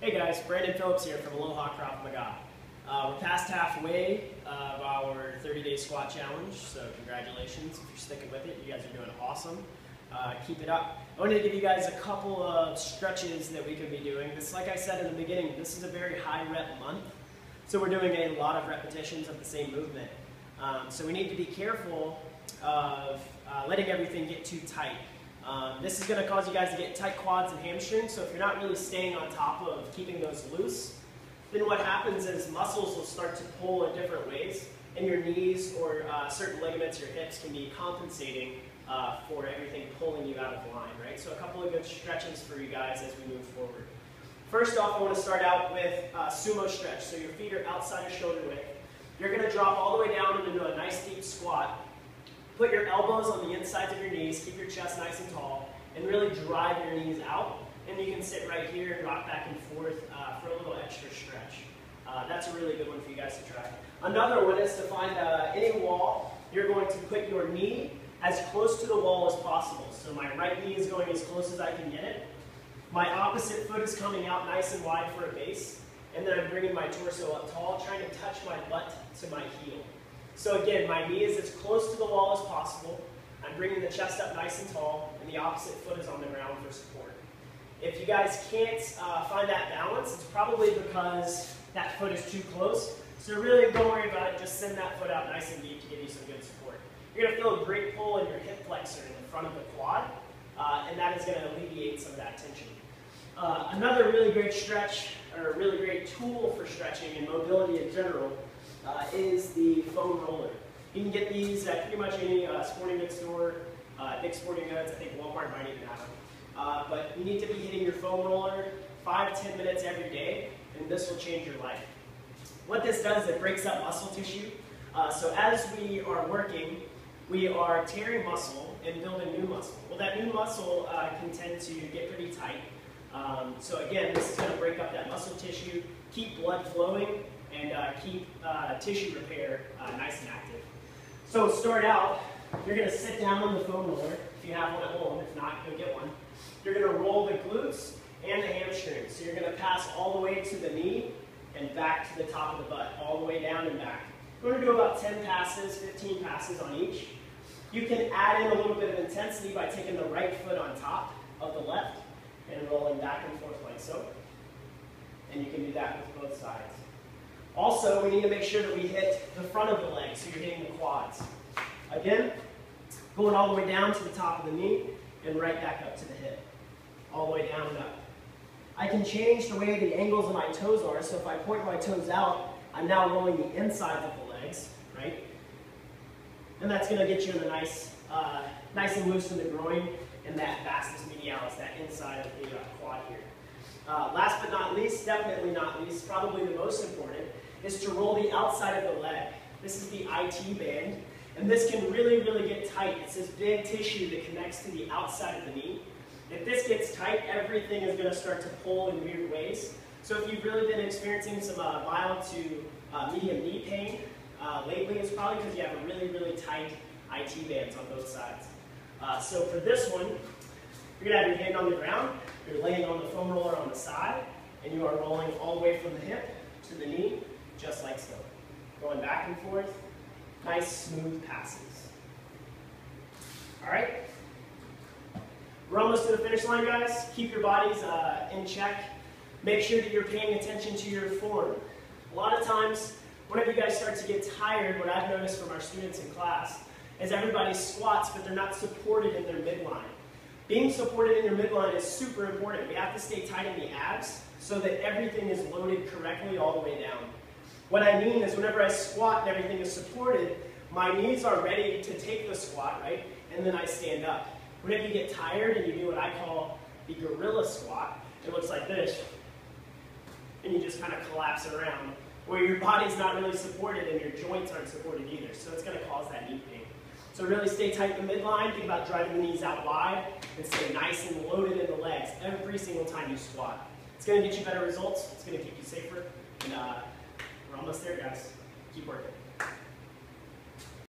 Hey guys, Brandon Phillips here from Aloha Krav Maga. We're past halfway of our 30-day squat challenge, so congratulations if you're sticking with it. You guys are doing awesome. Keep it up. I wanted to give you guys a couple of stretches that we could be doing. This, like I said in the beginning, this is a very high rep month, so we're doing a lot of repetitions of the same movement. So we need to be careful of letting everything get too tight. This is going to cause you guys to get tight quads and hamstrings, so if you're not really staying on top of keeping those loose, then what happens is muscles will start to pull in different ways, and your knees or certain ligaments, your hips can be compensating for everything pulling you out of line, right? So a couple of good stretches for you guys as we move forward. First off, I want to start out with sumo stretch, so your feet are outside of shoulder width. You're going to drop all the way down into a nice deep squat. Put your elbows on the insides of your knees, keep your chest nice and tall, and really drive your knees out. And you can sit right here and rock back and forth for a little extra stretch. That's a really good one for you guys to try. Another one is to find any wall. You're going to put your knee as close to the wall as possible. So my right knee is going as close as I can get it. My opposite foot is coming out nice and wide for a base. And then I'm bringing my torso up tall, trying to touch my butt to my heel. So again, my knee is as close to the wall as possible. I'm bringing the chest up nice and tall, and the opposite foot is on the ground for support. If you guys can't find that balance, it's probably because that foot is too close. So really don't worry about it, just send that foot out nice and deep to give you some good support. You're going to feel a great pull in your hip flexor in the front of the quad, and that is going to alleviate some of that tension. Another really great stretch, or a really great tool for stretching and mobility in general, is the foam roller. You can get these at pretty much any sporting goods store, Dick's Sporting Goods. I think Walmart might even have them. But you need to be hitting your foam roller 5 to 10 minutes every day, and this will change your life. What this does is it breaks up muscle tissue. So as we are working, we are tearing muscle and building new muscle. Well, that new muscle can tend to get pretty tight. So again, this is going to break up that muscle tissue, keep blood flowing, and keep tissue repair nice and active. So start out, you're going to sit down on the foam roller, if you have one at home. If not, go get one. You're going to roll the glutes and the hamstrings. So you're going to pass all the way to the knee and back to the top of the butt, all the way down and back. We're going to do about 10 passes, 15 passes on each. You can add in a little bit of intensity by taking the right foot on top of the left and rolling back and forth like so. And you can do that with both sides. Also, we need to make sure that we hit the front of the leg, so you're hitting the quads. Again, going all the way down to the top of the knee and right back up to the hip. All the way down and up. I can change the way the angles of my toes are, so if I point my toes out, I'm now rolling the insides of the legs, right? And that's going to get you in the nice and loose in the groin and that vastus medialis, that inside of the quad here. Last but not least, definitely not least, probably the most important, is to roll the outside of the leg. This is the IT band, and this can really, really get tight. It's this big tissue that connects to the outside of the knee. If this gets tight, everything is going to start to pull in weird ways. So if you've really been experiencing some mild to medium knee pain lately, it's probably because you have a really, really tight IT bands on both sides. So for this one, you're going to have your hand on the ground, you're laying on the foam roller on the side, and you are rolling all the way from the hip to the knee, just like so. Going back and forth, nice smooth passes. All right? We're almost to the finish line, guys. Keep your bodies in check. Make sure that you're paying attention to your form. A lot of times, whenever you guys start to get tired, what I've noticed from our students in class is everybody squats, but they're not supported in their midline. Being supported in your midline is super important. We have to stay tight in the abs so that everything is loaded correctly all the way down. What I mean is whenever I squat and everything is supported, my knees are ready to take the squat, right? And then I stand up. Whenever you get tired and you do what I call the gorilla squat, it looks like this. And you just kind of collapse around, where your body's not really supported and your joints aren't supported either. So it's going to cause that knee pain. So really stay tight in the midline, think about driving the knees out wide, and stay nice and loaded in the legs every single time you squat. It's going to get you better results, it's going to keep you safer, and we're almost there, guys. Keep working.